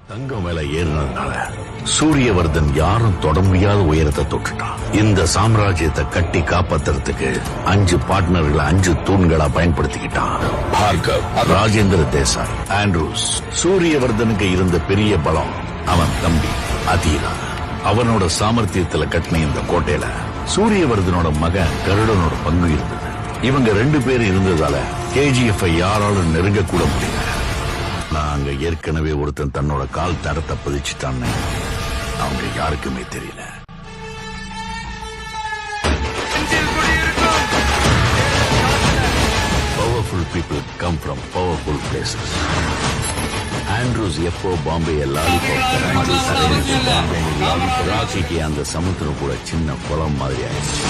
தங்கம் மேல ஏறினதுனால சூரியவர்தன் யாரும் தொட முடியாத உயரத்தை தொட்டுட்டான். இந்த சாம்ராஜ்யத்தை கட்டி காப்பாத்துறதுக்கு 5 பார்ட்னர்களை 5 தூண்களா பயன்படுத்திக்கிட்டான். பார்கவ், ராஜேந்திர தேசாய், ஆண்ட்ரூஸ். சூரியவர்தனுக்கு இருந்த பெரிய பலம் அவன் தம்பி அதீரா. அவனோட சாமர்த்தியத்துல கட்டின இந்த கோட்டையில சூரியவர்தனோட மகன் கருடனோட பங்கு இருந்தது. இவங்க 2 பேர் இருந்ததால KGF யாராலும் நெருங்க கூட முடியல. அங்க ஏற்கனவே ஒருத்தன் தன்னோட கால் தரத்தை பதிச்சுட்டான்னு அவங்க யாருக்குமே தெரியல. Powerful people come from powerful places. Andrews எப்போ பாம்பே லாலிபாப் ராக்கிக்கு அந்த சமுத்திரம் கூட சின்ன குளம் மாதிரி ஆயிடுச்சு.